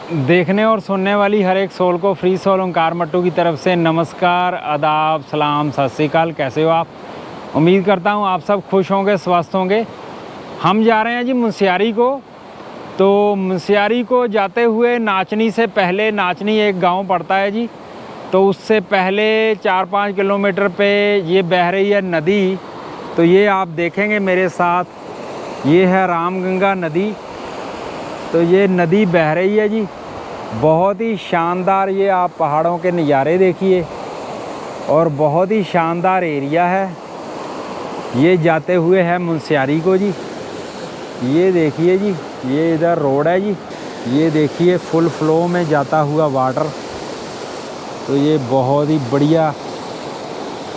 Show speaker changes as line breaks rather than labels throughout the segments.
देखने और सुनने वाली हर एक सोल को फ्री सोल ओंकार मट्टू की तरफ से नमस्कार, आदाब, सलाम, सत श्री अकाल। कैसे हो आप? उम्मीद करता हूँ आप सब खुश होंगे, स्वस्थ होंगे। हम जा रहे हैं जी मुंशियारी को। तो मुंशियारी को जाते हुए नाचनी से पहले, नाचनी एक गांव पड़ता है जी, तो उससे पहले 4-5 किलोमीटर पे ये बह रही है नदी। तो ये आप देखेंगे मेरे साथ, ये है रामगंगा नदी। तो ये नदी बह रही है जी, बहुत ही शानदार। ये आप पहाड़ों के नज़ारे देखिए और बहुत ही शानदार एरिया है। ये जाते हुए है मुंशियारी को जी। ये देखिए जी, ये इधर रोड है जी। ये देखिए फुल फ्लो में जाता हुआ वाटर। तो ये बहुत ही बढ़िया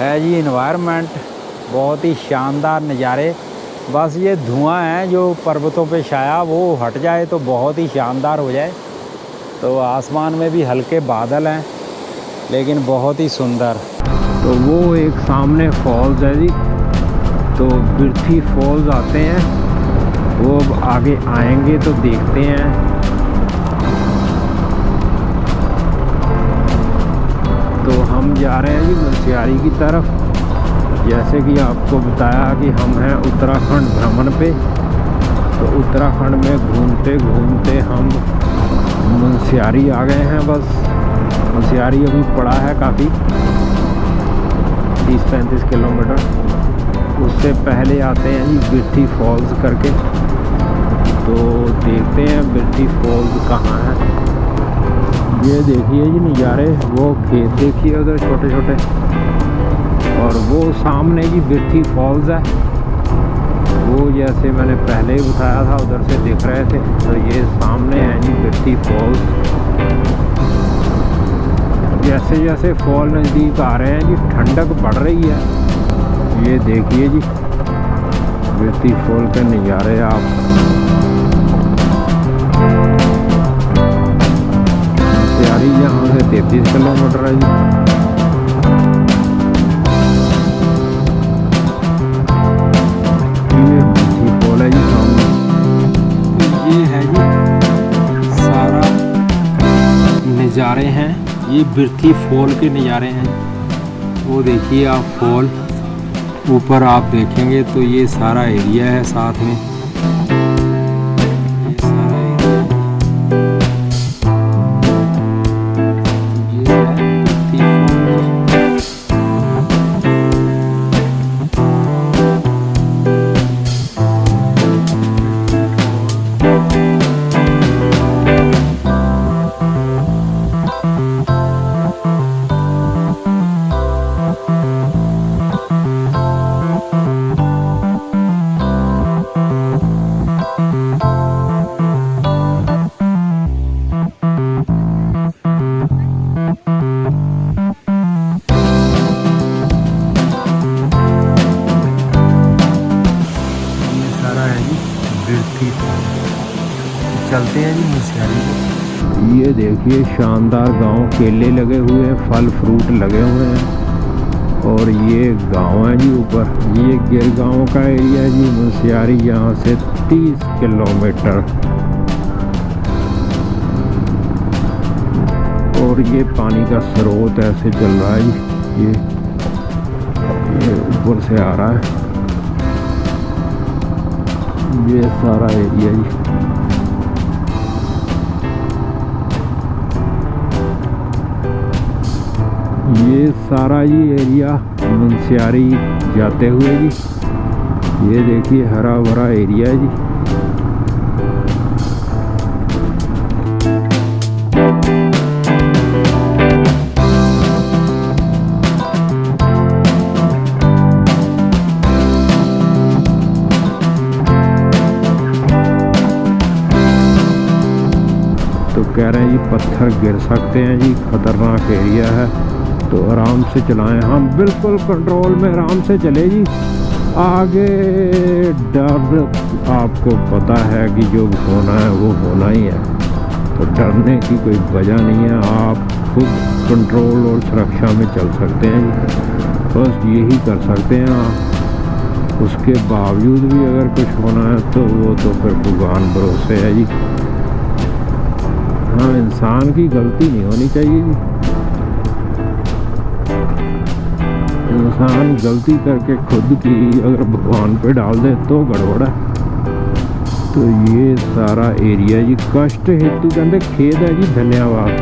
है जी इन्वायरमेंट, बहुत ही शानदार नज़ारे। बस ये धुआं है जो पर्वतों पे छाया, वो हट जाए तो बहुत ही शानदार हो जाए। तो आसमान में भी हल्के बादल हैं लेकिन बहुत ही सुंदर। तो वो एक सामने फॉल्स है जी, तो बिरथी फॉल्स आते हैं, वो अब आगे आएंगे तो देखते हैं। तो हम जा रहे हैं जी मुंशियारी की तरफ। जैसे कि आपको बताया कि हम हैं उत्तराखंड भ्रमण पे, तो उत्तराखंड में घूमते घूमते हम मुंशियारी आ गए हैं। बस मुंशियारी अभी पड़ा है काफ़ी, 30-35 किलोमीटर। उससे पहले आते हैं जी बिरथी फॉल्स करके। तो देखते हैं बिरथी फॉल्स कहाँ है। ये देखिए जी नज़ारे, वो खेत देखिए उधर छोटे छोटे, और वो सामने जी बिरथी फॉल्स है। वो जैसे मैंने पहले ही बताया था उधर से दिख रहे थे। तो ये सामने है जी बिरथी फॉल्स। जैसे जैसे फॉल नज़दीक आ रहे हैं जी ठंडक बढ़ रही है। ये देखिए जी बिरथी फॉल के नज़ारे आप। मुंशियारी यहाँ से 33 किलोमीटर है जी। ये है जी सारा नज़ारे हैं, ये बिरथी फॉल के नज़ारे हैं। वो देखिए आप फॉल ऊपर आप देखेंगे तो ये सारा एरिया है साथ में। ये सारा एरिया ये है बिरथी फॉल। चलते हैं जी मुंशियारी को। ये देखिए शानदार गांव, केले लगे हुए हैं, फल फ्रूट लगे हुए हैं। और ये गांव है जी ऊपर, ये गिरगांव का एरिया है जी मुंशियारी, यहाँ से 30 किलोमीटर। और ये पानी का स्रोत ऐसे चल रहा है जी, ये ऊपर से आ रहा है। ये सारा एरिया जी। ये सारा ही एरिया मुंशियारी जाते हुए जी। ये देखिए हरा भरा एरिया है जी। तो कह रहे हैं जी पत्थर गिर सकते हैं जी, खतरनाक एरिया है, तो आराम से चलाएं। हम बिल्कुल कंट्रोल में आराम से चले जी। आगे डर, आपको पता है कि जो होना है वो होना ही है, तो डरने की कोई वजह नहीं है। आप खुद कंट्रोल और सुरक्षा में चल सकते हैं, बस यही कर सकते हैं आप। उसके बावजूद भी अगर कुछ होना है तो वो तो फिर भगवान भरोसे है जी।
हाँ, इंसान की गलती नहीं होनी चाहिए जी। इंसान गलती करके खुद की अगर भगवान पे डाल दे तो गड़बड़ है। तो ये सारा एरिया जी कष्ट हेतु कहते खेत है जी, धन्यवाद।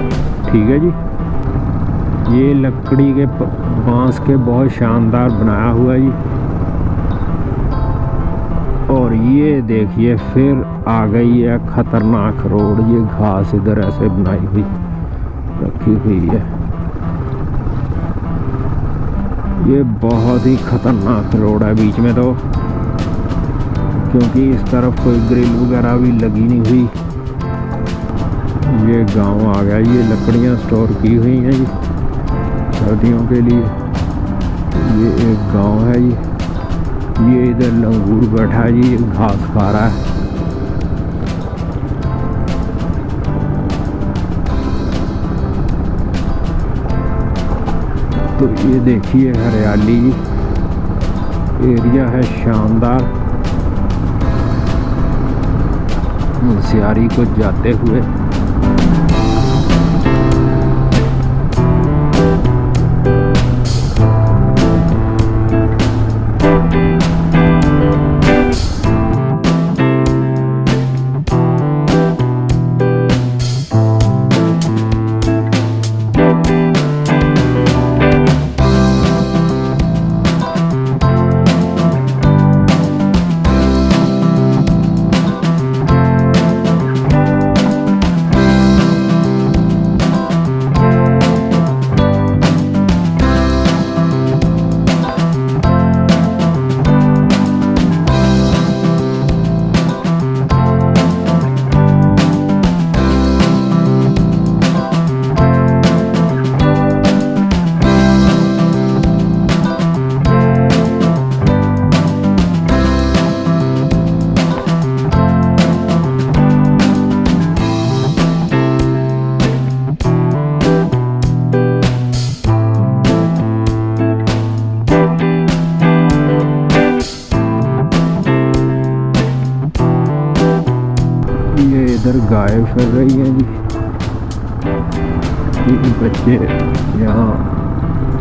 ठीक है जी। ये लकड़ी के बांस के बहुत शानदार बनाया हुआ है जी। और ये देखिए फिर आ गई है खतरनाक रोड। ये घास इधर ऐसे बनाई हुई रखी हुई है। ये बहुत ही खतरनाक रोड है बीच में तो, क्योंकि इस तरफ कोई ग्रिल वगैरह भी लगी नहीं हुई। ये गांव आ गया। ये लकड़ियां स्टोर की हुई हैं जी सर्दियों के लिए। ये एक गांव है जी। ये इधर लंगूर बैठा है जी, घास खा रहा है। तो ये देखिए हरियाली, एरिया है शानदार। मुंशियारी को जाते हुए इधर गाय फिर रही हैं जी। ये बच्चे यहाँ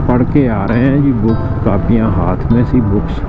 पढ़ के आ रहे हैं जी, बुक्स कापियाँ हाथ में सी बुक्स।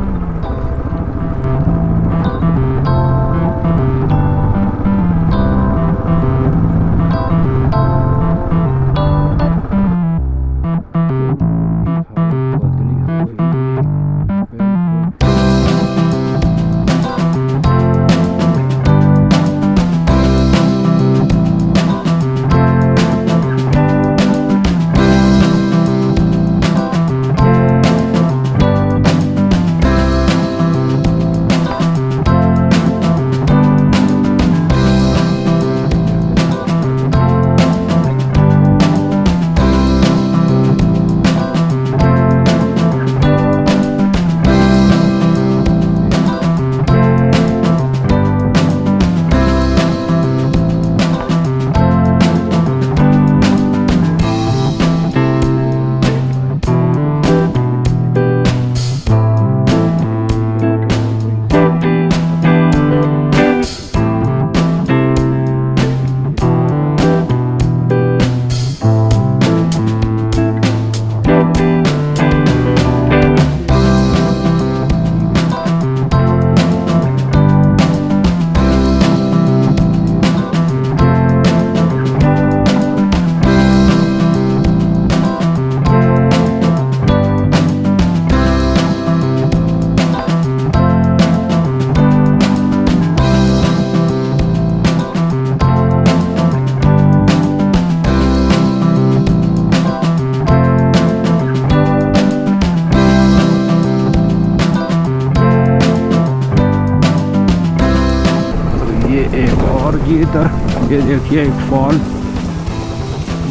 और ये इधर ये देखिए एक फॉल,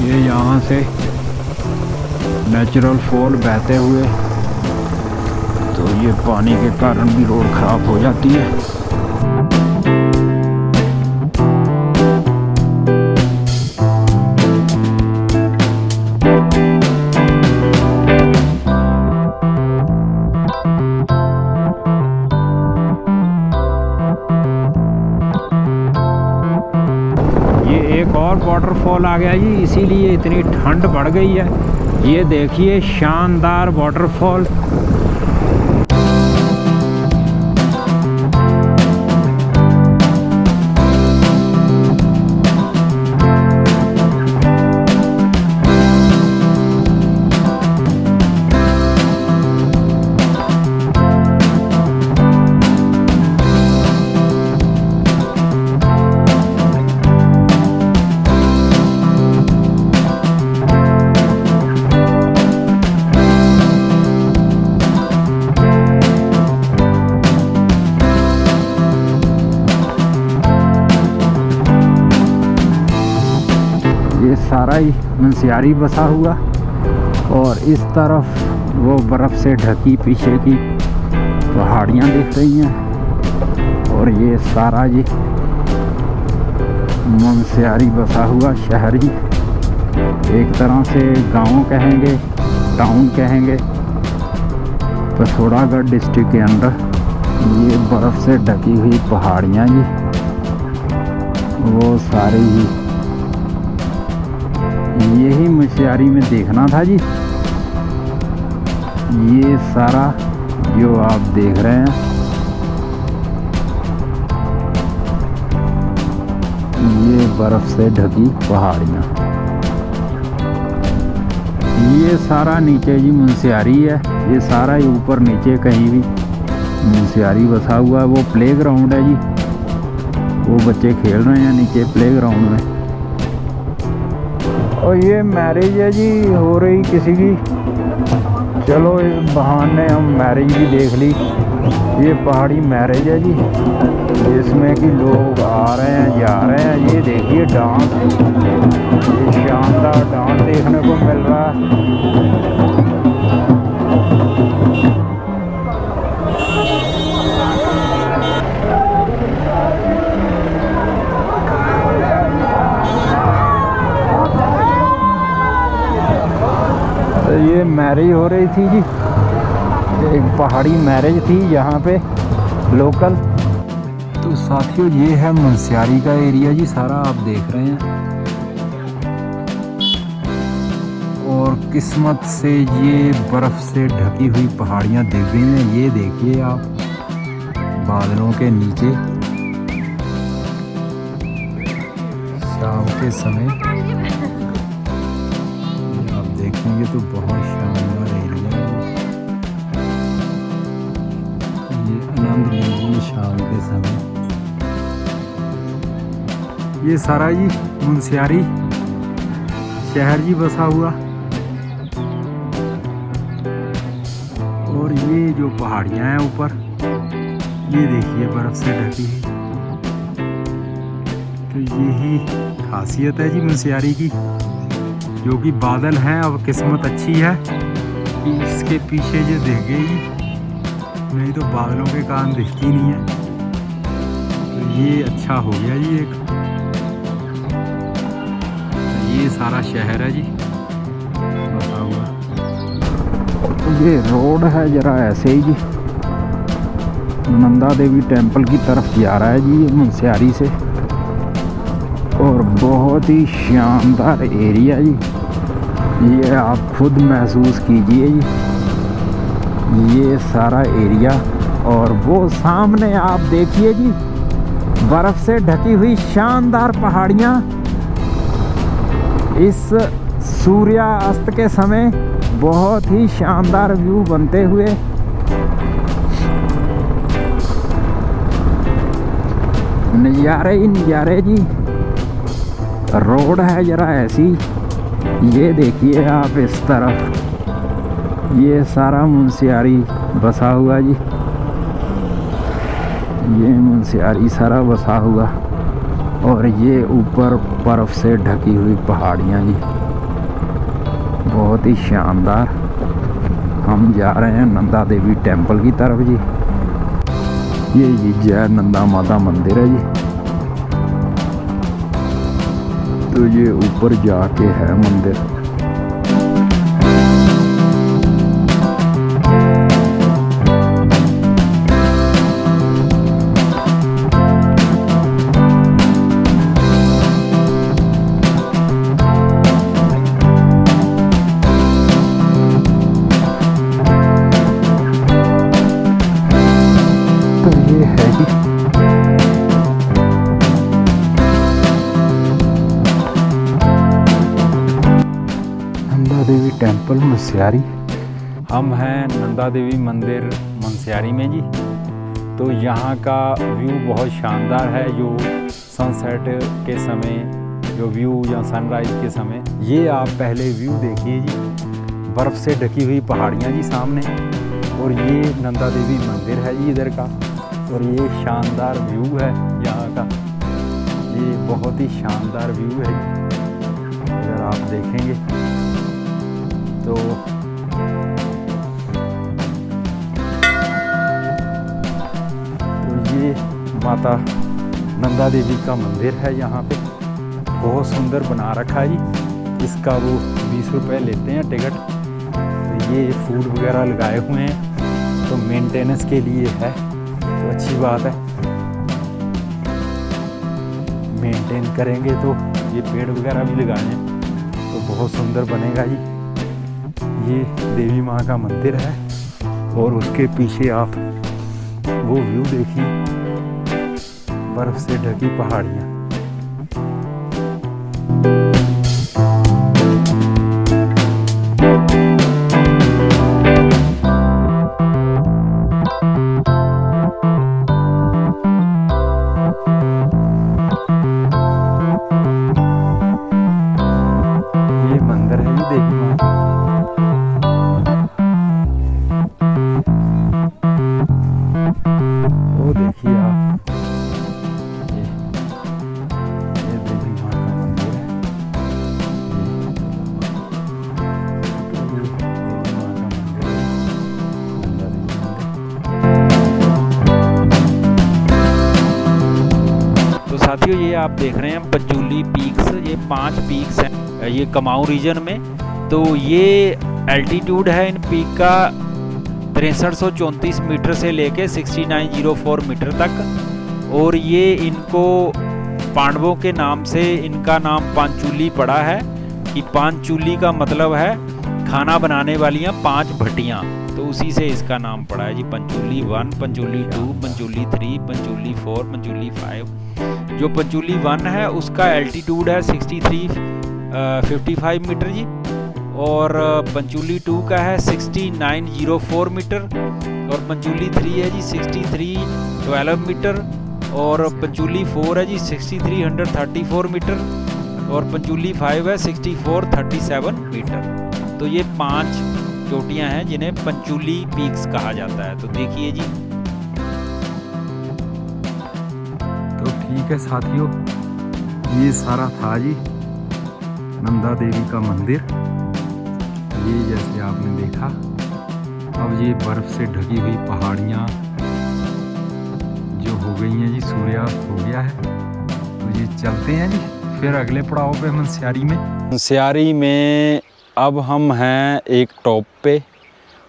ये यहाँ से नेचुरल फॉल बहते हुए, तो ये पानी के कारण भी रोड ख़राब हो जाती है। और वाटरफॉल वाटरफॉल आ गया जी, इसीलिए इतनी ठंड बढ़ गई है। ये देखिए शानदार वाटरफॉल। ये सारा ही मुनस्यारी बसा हुआ और इस तरफ वो बर्फ़ से ढकी पीछे की पहाड़ियाँ दिख रही हैं और ये सारा जी मुनस्यारी बसा हुआ शहर जी। एक तरह से गांव कहेंगे, टाउन कहेंगे, पिथौरागढ़ डिस्ट्रिक्ट के अंदर। ये बर्फ़ से ढकी हुई पहाड़ियाँ जी, वो सारी ही यही मुनस्यारी में देखना था जी। ये सारा जो आप देख रहे हैं, ये बर्फ से ढकी पहाड़ियाँ, ये सारा नीचे जी मुनस्यारी है। ये सारा ही ऊपर नीचे कहीं भी मुनस्यारी बसा हुआ है। वो प्लेग्राउंड है जी, वो बच्चे खेल रहे हैं नीचे प्लेग्राउंड में। और ये मैरिज है जी, हो रही किसी की। चलो इस बहाने हम मैरिज भी देख ली। ये पहाड़ी मैरिज है जी, जिसमें कि लोग आ रहे हैं, जा रहे हैं। ये देखिए डांस, ये शानदार डांस देखने को मिल रहा है। ये मैरिज हो रही थी जी, एक पहाड़ी मैरिज थी यहाँ पे लोकल। तो साथियों ये है मुनस्यारी का एरिया जी, सारा आप देख रहे हैं। और किस्मत से ये बर्फ़ से ढकी हुई पहाड़ियाँ दिख रही हैं। ये देखिए आप बादलों के नीचे शाम के समय देखेंगे तो बहुत शानदार एरिया है। ये आनंद लीजिए शाम के समय। ये सारा जी मुनस्यारी शहर जी बसा हुआ। और ये जो पहाड़ियाँ हैं ऊपर, ये देखिए बर्फ से ढकी है। तो यही खासियत है जी मुनस्यारी की, जो कि बादल हैं। अब किस्मत अच्छी है कि इसके पीछे जो दिख गई, नहीं तो बादलों के कारण दिखती नहीं है। तो ये अच्छा हो गया जी। एक ये सारा शहर है जी बसा हुआ। ये रोड है जरा ऐसे ही जी, नंदा देवी टेम्पल की तरफ जा रहा है जी ये मुनस्यारी से। और बहुत ही शानदार एरिया जी, ये आप खुद महसूस कीजिए जी, ये सारा एरिया। और वो सामने आप देखिए जी बर्फ़ से ढकी हुई शानदार पहाड़ियाँ। इस सूर्यास्त के समय बहुत ही शानदार व्यू बनते हुए। नज़ारे ही नज़ारे जी। रोड है जरा ऐसी, ये देखिए आप इस तरफ, ये सारा मुनस्यारी बसा हुआ जी। ये मुनस्यारी सारा बसा हुआ। और ये ऊपर बर्फ़ से ढकी हुई पहाड़ियाँ जी, बहुत ही शानदार। हम जा रहे हैं नंदा देवी टेम्पल की तरफ जी। ये जी जय नंदा माता मंदिर है जी। तो ये ऊपर जाके है मंदिर। देवी टेम्पल मुनस्यारी।
हम हैं नंदा देवी मंदिर मुनस्यारी में जी। तो यहाँ का व्यू बहुत शानदार है, जो सनसेट के समय जो व्यू या सनराइज़ के समय, ये आप पहले व्यू देखिए जी। बर्फ़ से ढकी हुई पहाड़ियाँ जी सामने, और ये नंदा देवी मंदिर है जी इधर का, और ये शानदार व्यू है यहाँ का। ये बहुत ही शानदार व्यू है जी। अगर आप देखेंगे तो ये माता नंदा देवी का मंदिर है यहाँ पे, बहुत सुंदर बना रखा है जी। इसका वो 20 रुपये लेते हैं टिकट। तो ये फूड वगैरह लगाए हुए हैं, तो मेंटेनेंस के लिए है, तो अच्छी बात है। मेंटेन करेंगे तो ये पेड़ वगैरह भी लगाए हैं तो बहुत सुंदर बनेगा जी। ये देवी माँ का मंदिर है, और उसके पीछे आप वो व्यू देखिए, बर्फ से ढकी पहाड़ियाँ। ये मंदिर है जी देवी माँ का। वो देखिए आप, ये देवी माँ का मंदिर है। ये देवी माँ का मंदिर है, नंदा देवी मंदिर। तो साथियों, ये आप देख रहे हैं पंचूली पीक्स, ये 5 पीक्स हैं ये कुमाऊं रीजन में। तो ये एल्टीट्यूड है इन पीक का 6334 मीटर से लेके 6904 मीटर तक, और ये इनको पांडवों के नाम से इनका नाम पांचूली पड़ा है, कि पांचूली का मतलब है खाना बनाने वालियाँ 5 भट्टियाँ, तो उसी से इसका नाम पड़ा है जी। पंचूली 1, पंचूली 2, पंचूली 3, पंचूली 4, पंचूली 5। जो पंचूली 1 है उसका एल्टीट्यूड है 55 मीटर जी, और पंचूली 2 का है 6904 मीटर, और पंचूली 3 है जी 6312 मीटर, और पंचूली 4 है जी 6334 मीटर, और पंचूली 5 है 6437 मीटर। तो ये 5 चोटियां हैं जिन्हें पंचूली पीक्स कहा जाता है। तो देखिए जी।
तो ठीक है साथियों, ये सारा था जी नंदा देवी का मंदिर। ये जैसे आपने देखा, अब ये बर्फ से ढकी हुई पहाड़ियाँ जो हो गई हैं जी, सूर्यास्त हो गया है। तो ये चलते हैं जी फिर अगले पड़ाव पे मुनस्यारी में।
मुनस्यारी में अब हम हैं एक टॉप पे,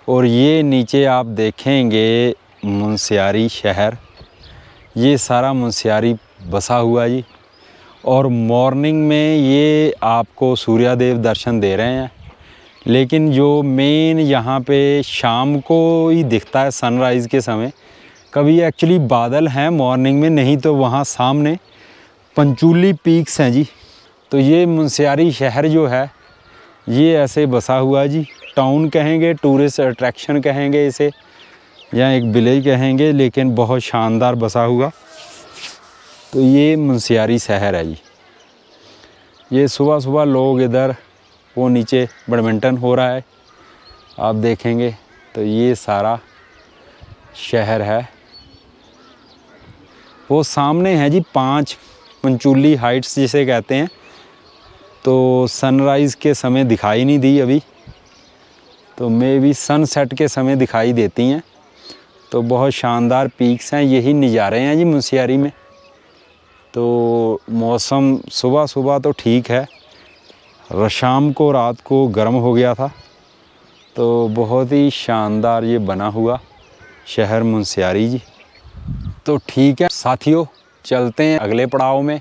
और ये नीचे आप देखेंगे मुनस्यारी शहर। ये सारा मुनस्यारी बसा हुआ जी, और मॉर्निंग में ये आपको सूर्यदेव दर्शन दे रहे हैं, लेकिन जो मेन यहाँ पे शाम को ही दिखता है सनराइज़ के समय। कभी एक्चुअली बादल हैं मॉर्निंग में, नहीं तो वहाँ सामने पंचूली पीक्स हैं जी। तो ये मुनस्यारी शहर जो है ये ऐसे बसा हुआ है जी। टाउन कहेंगे, टूरिस्ट अट्रैक्शन कहेंगे इसे, या एक विलेज कहेंगे, लेकिन बहुत शानदार बसा हुआ। तो ये मुनस्यारी शहर है जी। ये सुबह सुबह लोग इधर, वो नीचे बैडमिंटन हो रहा है आप देखेंगे। तो ये सारा शहर है। वो सामने है जी 5 पंचूली हाइट्स जिसे कहते हैं। तो सनराइज़ के समय दिखाई नहीं दी अभी, तो मे बी सनसेट के समय दिखाई देती हैं। तो बहुत शानदार पीक्स हैं, यही नज़ारे हैं जी मुनस्यारी में। तो मौसम सुबह सुबह तो ठीक है, शाम को रात को गर्म हो गया था। तो बहुत ही शानदार ये बना हुआ शहर मुनस्यारी जी। तो ठीक है साथियों, चलते हैं अगले पड़ाव में।